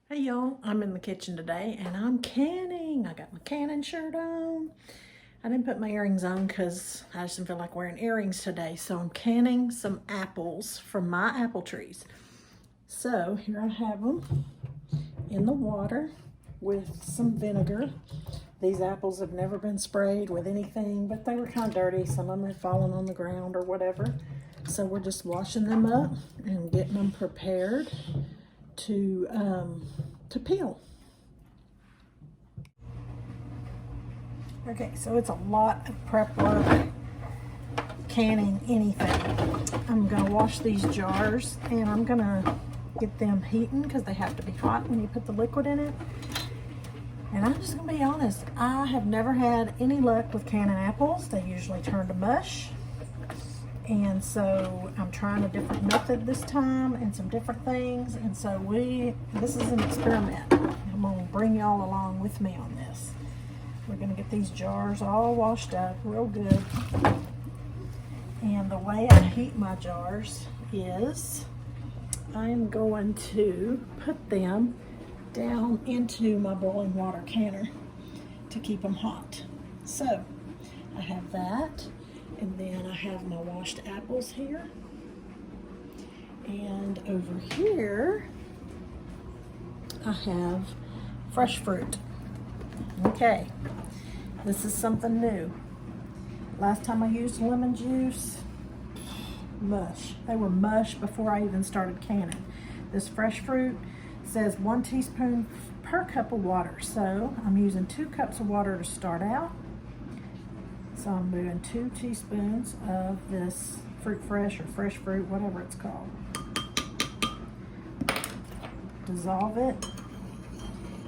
Hey y'all, I'm in the kitchen today and I'm canning. I got my canning shirt on. I didn't put my earrings on because I just didn't feel like wearing earrings today. So I'm canning some apples from my apple trees. So here I have them in the water with some vinegar. These apples have never been sprayed with anything, but they were kind of dirty. Some of them had fallen on the ground or whatever. So we're just washing them up and getting them prepared to peel. Okay, so it's a lot of prep work canning anything. I'm gonna wash these jars and I'm gonna get them heating because they have to be hot when you put the liquid in it. And I'm just gonna be honest, I have never had any luck with canning apples. They usually turn to mush. And so I'm trying a different method this time and some different things. And so this is an experiment. I'm gonna bring y'all along with me on this. We're gonna get these jars all washed up real good. And the way I heat my jars is I'm going to put them down into my boiling water canner to keep them hot. So I have that. And then I have my washed apples here. And over here, I have fresh fruit. Okay, this is something new. Last time I used lemon juice, mush. They were mush before I even started canning. This fresh fruit says 1 teaspoon per cup of water. So I'm using 2 cups of water to start out. So I'm doing 2 teaspoons of this fruit fresh or fresh fruit, whatever it's called. Dissolve it.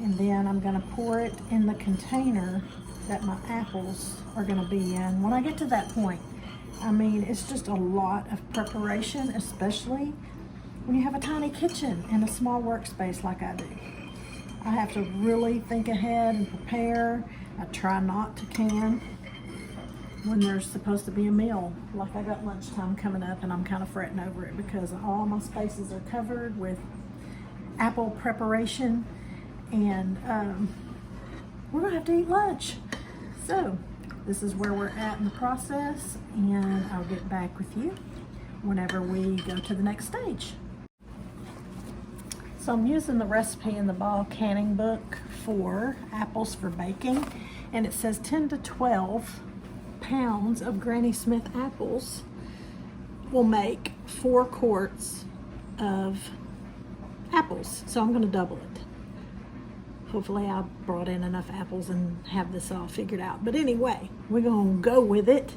And then I'm gonna pour it in the container that my apples are gonna be in. When I get to that point, I mean, it's just a lot of preparation, especially when you have a tiny kitchen and a small workspace like I do. I have to really think ahead and prepare. I try not to can when there's supposed to be a meal. Like I got lunchtime coming up and I'm kind of fretting over it because all my spaces are covered with apple preparation and we're gonna have to eat lunch. So this is where we're at in the process and I'll get back with you whenever we go to the next stage. So I'm using the recipe in the Ball Canning book for apples for baking, and it says 10 to 12 pounds of Granny Smith apples will make 4 quarts of apples. So I'm going to double it. Hopefully I brought in enough apples and have this all figured out. But anyway, we're going to go with it.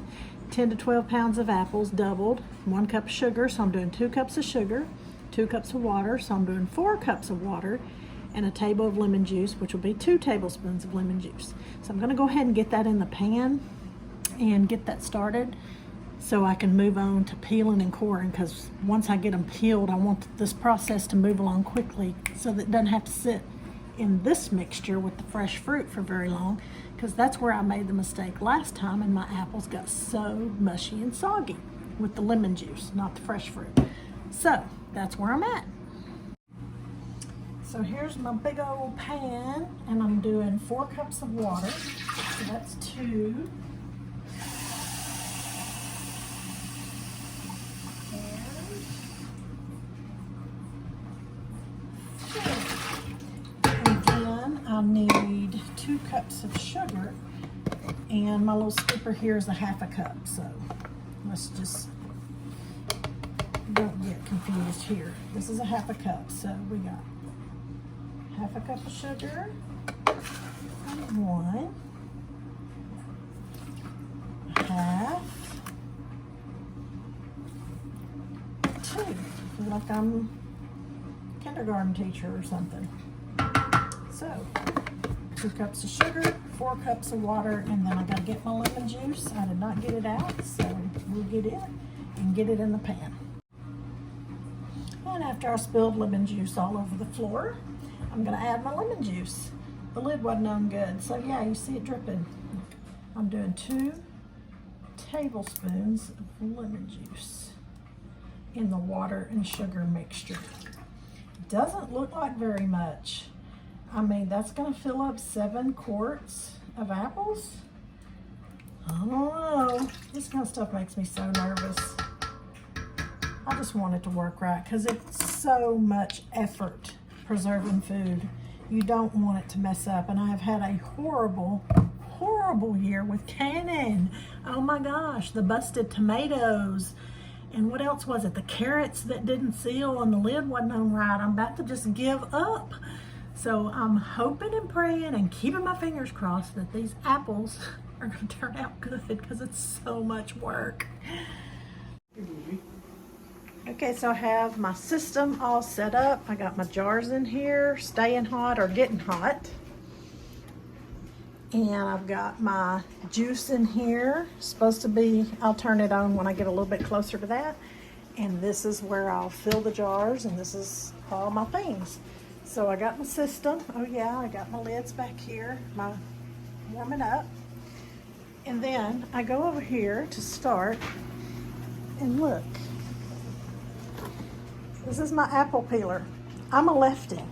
10 to 12 pounds of apples doubled. 1 cup of sugar, so I'm doing 2 cups of sugar. 2 cups of water, so I'm doing 4 cups of water. And a table of lemon juice, which will be 2 tablespoons of lemon juice. So I'm going to go ahead and get that in the pan and get that started so I can move on to peeling and coring, because once I get them peeled, I want this process to move along quickly so that it doesn't have to sit in this mixture with the fresh fruit for very long, because that's where I made the mistake last time and my apples got so mushy and soggy with the lemon juice, not the fresh fruit. So that's where I'm at. So here's my big old pan and I'm doing 4 cups of water. So that's 2. I need 2 cups of sugar, and my little scooper here is a 1/2 cup, so let's just don't get confused here. This is a 1/2 cup, so we got 1/2 cup of sugar, 1, 1/2, 2. I feel like I'm a kindergarten teacher or something. So 2 cups of sugar, 4 cups of water, and then I gotta get my lemon juice. I did not get it out, so we'll get it and get it in the pan. And after I spilled lemon juice all over the floor, I'm gonna add my lemon juice. The lid wasn't on good, so yeah, you see it dripping. I'm doing 2 tablespoons of lemon juice in the water and sugar mixture. Doesn't look like very much. I mean, that's gonna fill up 7 quarts of apples. I don't know. This kind of stuff makes me so nervous. I just want it to work right because it's so much effort preserving food. You don't want it to mess up. And I've had a horrible year with canning. Oh my gosh, the busted tomatoes. And what else was it? The carrots that didn't seal and the lid wasn't on right. I'm about to just give up. So I'm hoping and praying and keeping my fingers crossed that these apples are going to turn out good because it's so much work. Okay, so I have my system all set up. I got my jars in here, staying hot or getting hot. And I've got my juice in here. Supposed to be, I'll turn it on when I get a little bit closer to that. And this is where I'll fill the jars, and this is all my things. So I got my system. Oh yeah, I got my lids back here, my warming up. And then I go over here to start, and look. This is my apple peeler. I'm a lefty.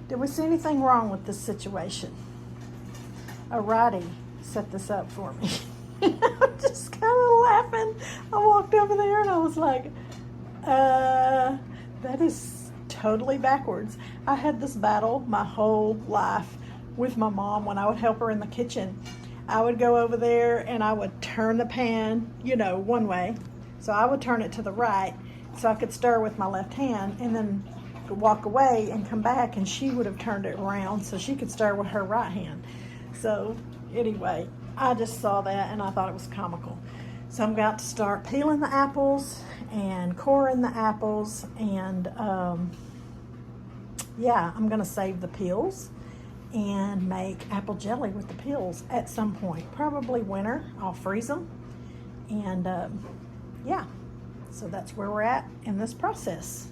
Did we see anything wrong with this situation? A righty set this up for me. I'm just kind of laughing. I walked over there and I was like, that is totally backwards. I had this battle my whole life with my mom when I would help her in the kitchen. I would go over there and I would turn the pan, you know, one way. So I would turn it to the right so I could stir with my left hand, and then walk away and come back, and she would have turned it around so she could stir with her right hand. So anyway, I just saw that and I thought it was comical. So I'm about to start peeling the apples and coring the apples, and yeah, I'm gonna save the peels and make apple jelly with the peels at some point, probably winter. I'll freeze them, and yeah, so that's where we're at in this process.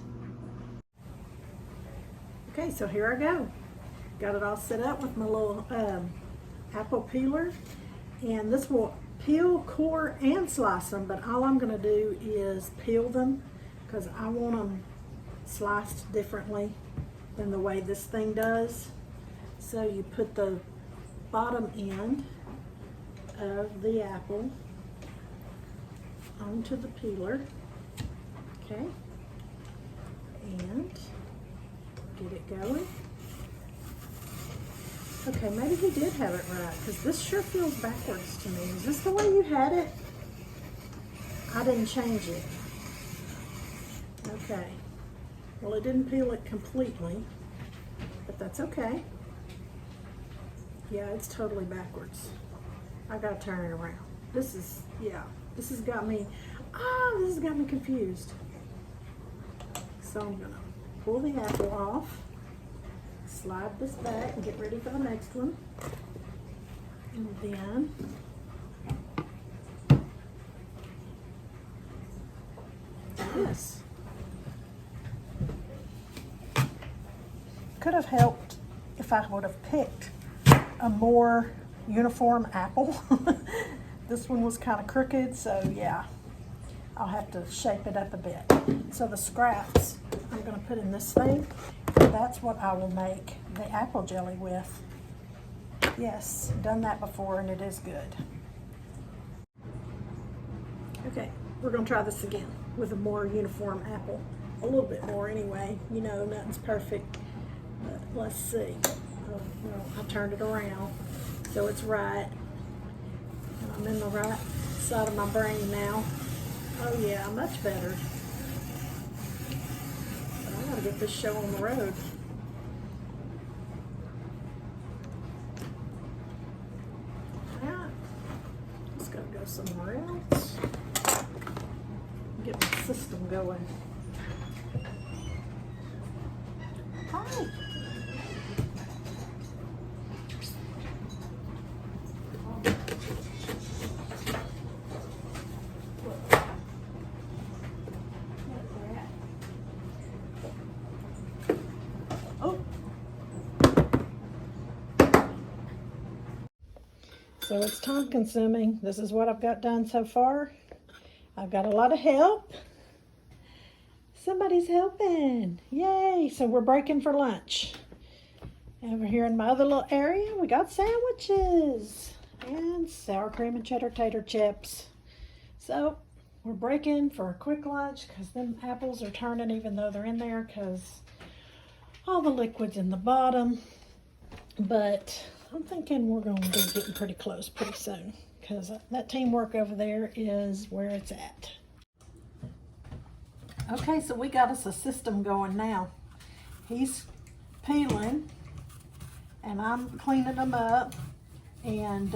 Okay, so here I go. Got it all set up with my little apple peeler, and this will peel, core, and slice them, but all I'm going to do is peel them because I want them sliced differently than the way this thing does. So you put the bottom end of the apple onto the peeler, okay, and get it going. Okay, maybe he did have it right, because this sure feels backwards to me. Is this the way you had it? I didn't change it. Okay. Well, it didn't peel it completely, but that's okay. Yeah, it's totally backwards. I gotta turn it around. This is, yeah, this has got me, this has got me confused. So I'm gonna pull the apple off, slide this back, and get ready for the next one. And then this. Could have helped if I would have picked a more uniform apple. This one was kind of crooked, so yeah, I'll have to shape it up a bit. So the scraps I'm going to put in this thing. That's what I will make the apple jelly with. Yes, done that before and it is good. Okay, we're going to try this again with a more uniform apple. A little bit more anyway. You know, nothing's perfect. But let's see. Oh, well, I turned it around so it's right. And I'm in the right side of my brain now. Oh yeah, much better. But I gotta get this show on the road. Alright, just gotta go somewhere else. Get my system going. Hi. So it's time consuming. This is what I've got done so far. I've got a lot of help. Somebody's helping. Yay. So we're breaking for lunch. Over here in my other little area, we got sandwiches and sour cream and cheddar tater chips. So we're breaking for a quick lunch because them apples are turning even though they're in there because all the liquid's in the bottom. But I'm thinking we're going to be getting pretty close pretty soon because that teamwork over there is where it's at. Okay, so we got us a system going now. He's peeling and I'm cleaning them up and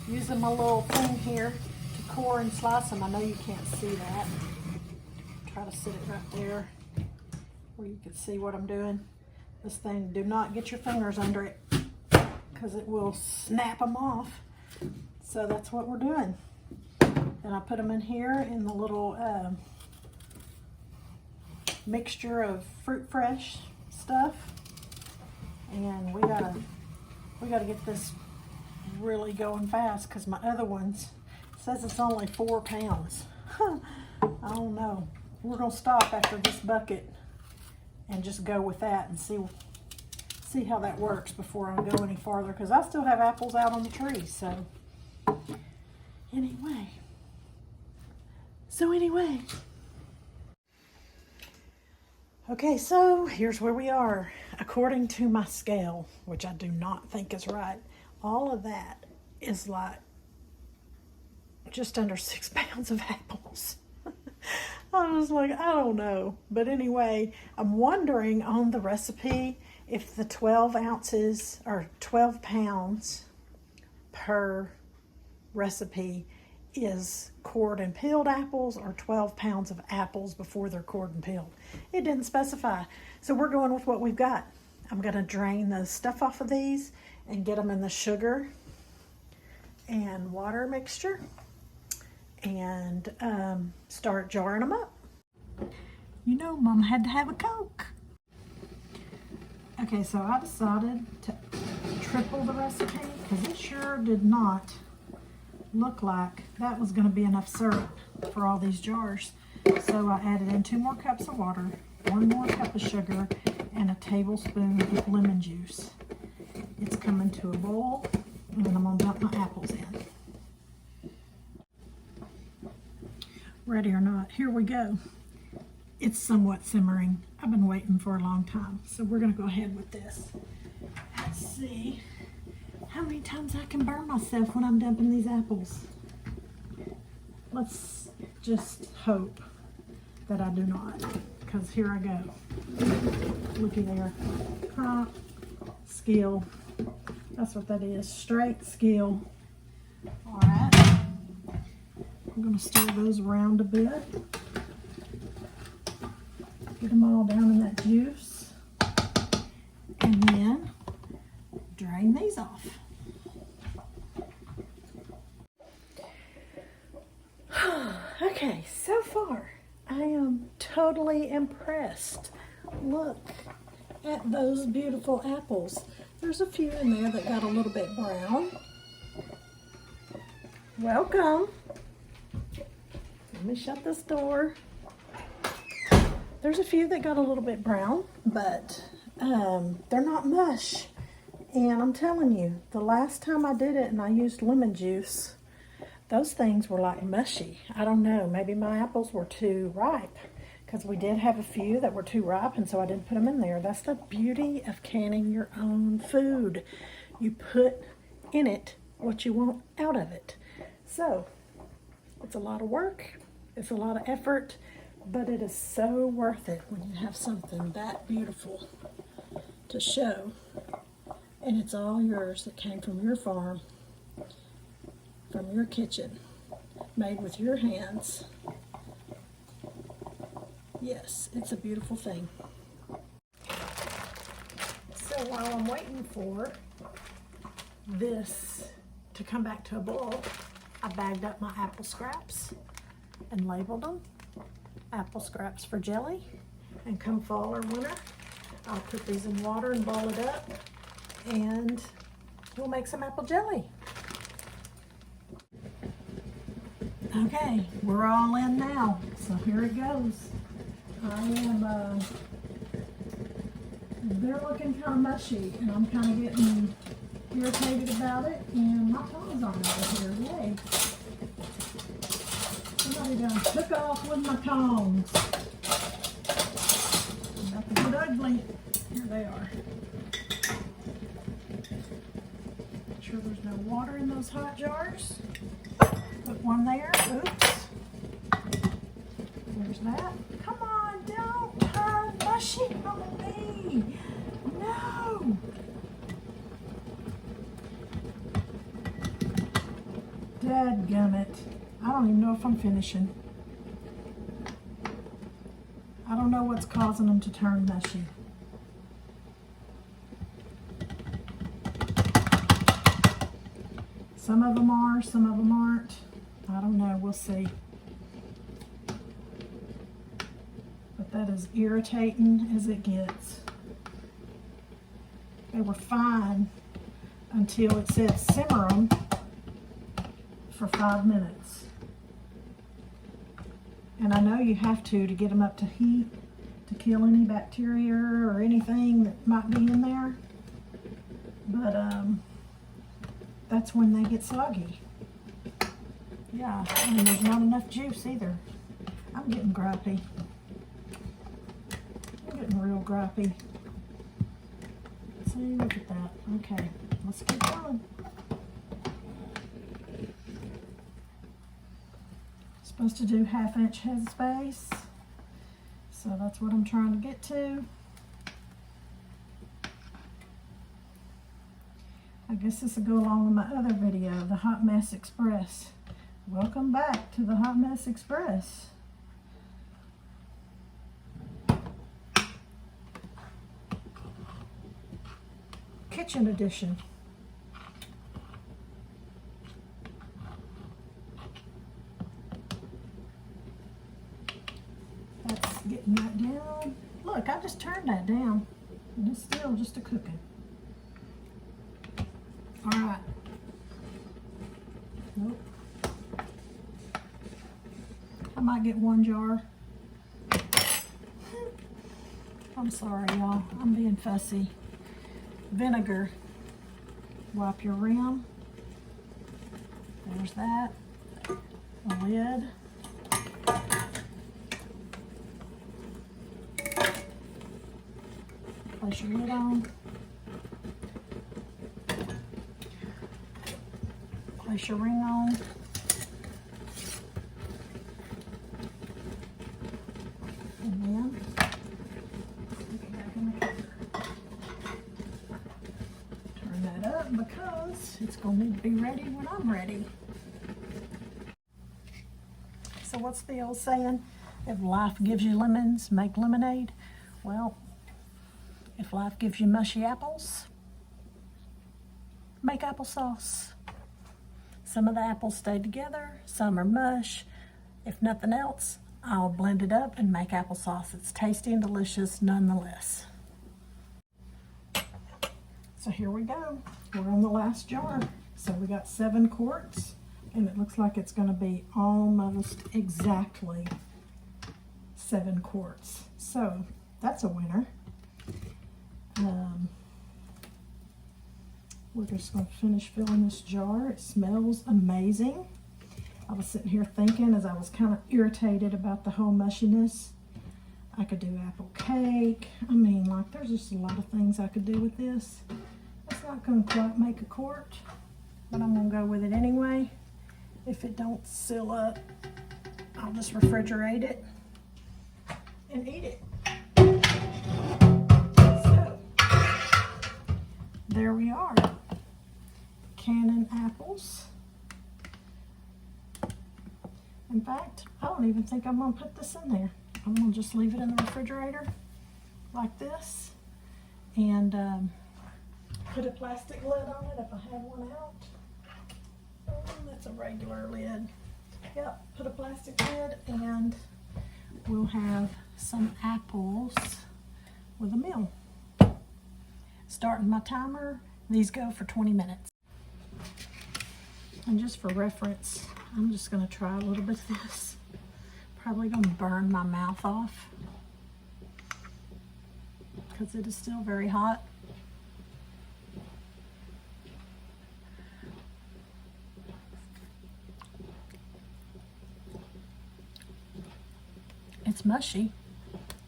using my little thing here to core and slice them. I know you can't see that. Try to sit it right there where you can see what I'm doing. This thing, do not get your fingers under it because it will snap them off. So that's what we're doing. Then I put them in here in the little mixture of fruit fresh stuff. And we gotta get this really going fast because my other ones says it's only 4 pounds. I don't know. We're gonna stop after this bucket and just go with that and see how that works before I go any farther because I still have apples out on the tree. So anyway. Okay, so here's where we are. According to my scale, which I do not think is right, all of that is like just under 6 pounds of apples. I was like, I don't know. But anyway, I'm wondering on the recipe if the 12 ounces or 12 pounds per recipe is cored and peeled apples or 12 pounds of apples before they're cored and peeled. It didn't specify. So we're going with what we've got. I'm going to drain the stuff off of these and get them in the sugar and water mixture and start jarring them up. You know, Mom had to have a Coke. Okay, so I decided to triple the recipe because it sure did not look like that was going to be enough syrup for all these jars. So I added in 2 more cups of water, 1 more cup of sugar, and a tablespoon of lemon juice. It's coming to a boil, and then I'm going to dump my apples in. Ready or not, here we go. It's somewhat simmering. I've been waiting for a long time, so we're going to go ahead with this. Let's see how many times I can burn myself when I'm dumping these apples. Let's just hope that I do not, because here I go. Looky there. Crop, skill. That's what that is. Straight skill. All right. I'm going to stir those around a bit. Get them all down in that juice. And then drain these off. Okay, so far I am totally impressed. Look at those beautiful apples. There's a few in there that got a little bit brown. Welcome. Let me shut this door. There's a few that got a little bit brown, but they're not mush. And I'm telling you, the last time I did it and I used lemon juice, those things were like mushy. I don't know, maybe my apples were too ripe because we did have a few that were too ripe and so I didn't put them in there. That's the beauty of canning your own food. You put in it what you want out of it. So it's a lot of work, it's a lot of effort, but it is so worth it when you have something that beautiful to show. And it's all yours. It came from your farm, from your kitchen, made with your hands. Yes, it's a beautiful thing. So while I'm waiting for this to come back to a boil, I bagged up my apple scraps and labeled them apple scraps for jelly. And come fall or winter, I'll put these in water and ball it up and we'll make some apple jelly. Okay, we're all in now, so here it goes. I am, they're looking kind of mushy, and I'm kind of getting irritated about it, and my tongue's on over here, yay. Somebody done took off with my tongs. About to get ugly. Here they are. Make sure there's no water in those hot jars. Put one there. Oops. There's that. Come on, don't turn mushy on me. No. Dadgummit. I don't even know if I'm finishing. I don't know what's causing them to turn mushy. Some of them are, some of them aren't. I don't know, we'll see. But that is irritating as it gets. They were fine until it said simmer them for 5 minutes. And I know you have to get them up to heat to kill any bacteria or anything that might be in there. But that's when they get soggy. Yeah, and there's not enough juice either. I'm getting gripey. I'm getting real gripey. See, look at that. Okay, let's keep going. Supposed to do 1/2 inch headspace, so that's what I'm trying to get to. I guess this will go along with my other video, the Hot Mess Express. Welcome back to the Hot Mess Express. Kitchen edition. That's getting that down. Look, I just turned that down, and it's still just a cooking. All right. Nope. I might get 1 jar. I'm sorry, y'all. I'm being fussy. Vinegar. Wipe your rim. There's that. A lid. Place your lid on. Place your ring on. And then stick it back in the cooker. Turn that up because it's going to need to be ready when I'm ready. So what's the old saying? If life gives you lemons, make lemonade. Well, if life gives you mushy apples, make applesauce. Some of the apples stay together, some are mush. If nothing else, I'll blend it up and make applesauce. It's tasty and delicious nonetheless. So here we go. We're on the last jar. So we got 7 quarts, and it looks like it's going to be almost exactly 7 quarts. So that's a winner. We're just going to finish filling this jar. It smells amazing. I was sitting here thinking, as I was kind of irritated about the whole mushiness, I could do apple cake. I mean, like, there's just a lot of things I could do with this. It's not going to quite make a quart, but I'm going to go with it anyway. If it don't seal up, I'll just refrigerate it and eat it. So, there we are. Cannon apples. In fact, I don't even think I'm going to put this in there. I'm going to just leave it in the refrigerator like this and put a plastic lid on it if I have one out. Oh, that's a regular lid. Yep, put a plastic lid and we'll have some apples with a meal. Starting my timer. These go for 20 minutes. And just for reference, I'm just gonna try a little bit of this. Probably gonna burn my mouth off because it is still very hot. It's mushy,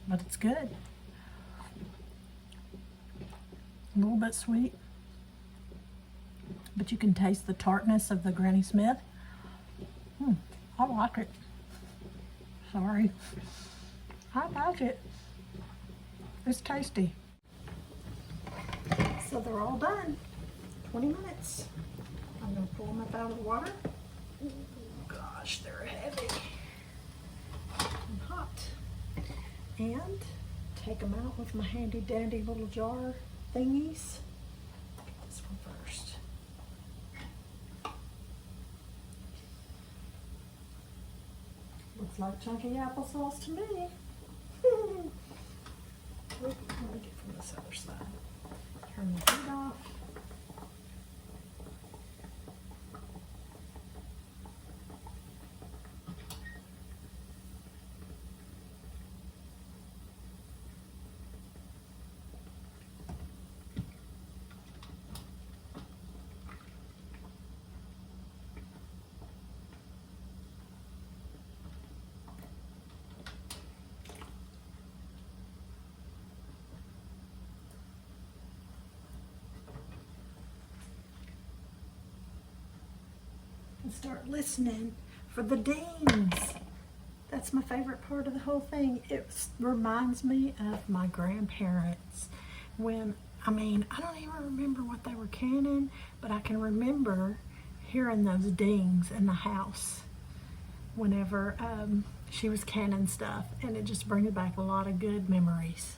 but it's good. A little bit sweet, but you can taste the tartness of the Granny Smith. I like it. Sorry. I like it. It's tasty. So they're all done. 20 minutes. I'm gonna pull them up out of the water. Oh gosh, they're heavy and hot. And take them out with my handy dandy little jar thingies. This one first. Looks like chunky applesauce to me. Let me get from this other side. Turn the heat off. And start listening for the dings. That's my favorite part of the whole thing. It reminds me of my grandparents when, I don't even remember what they were canning, but I can remember hearing those dings in the house whenever she was canning stuff, and it just brings back a lot of good memories.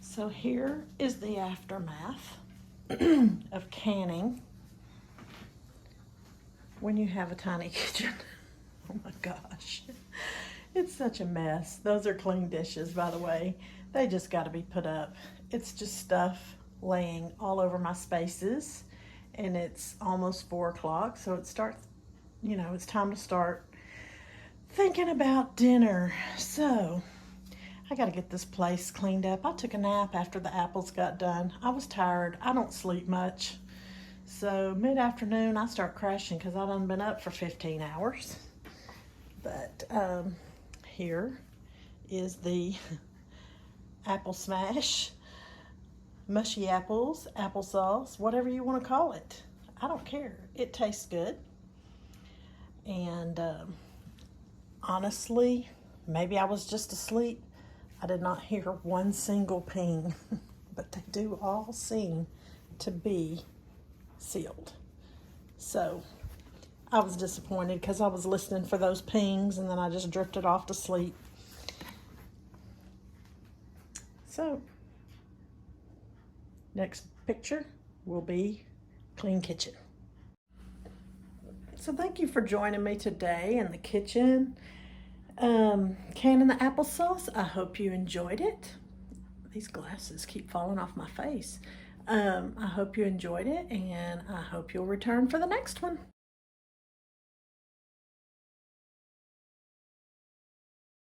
So here is the aftermath of canning when you have a tiny kitchen. Oh my gosh, it's such a mess. Those are clean dishes, by the way. They just got to be put up. It's just stuff laying all over my spaces, and it's almost 4 o'clock, so it starts, it's time to start thinking about dinner. So I got to get this place cleaned up. I took a nap after the apples got done. I was tired. I don't sleep much. So mid-afternoon, I start crashing because I done been up for 15 hours. But here is the apple smash, mushy apples, applesauce, whatever you want to call it. I don't care. It tastes good. And honestly, maybe I was just asleep. I did not hear one single ping, but they do all seem to be sealed. So I was disappointed because I was listening for those pings and then I just drifted off to sleep. So next picture will be clean kitchen. So thank you for joining me today in the kitchen, canning the applesauce. I hope you enjoyed it. These glasses keep falling off my face. I hope you enjoyed it, and I hope you'll return for the next one.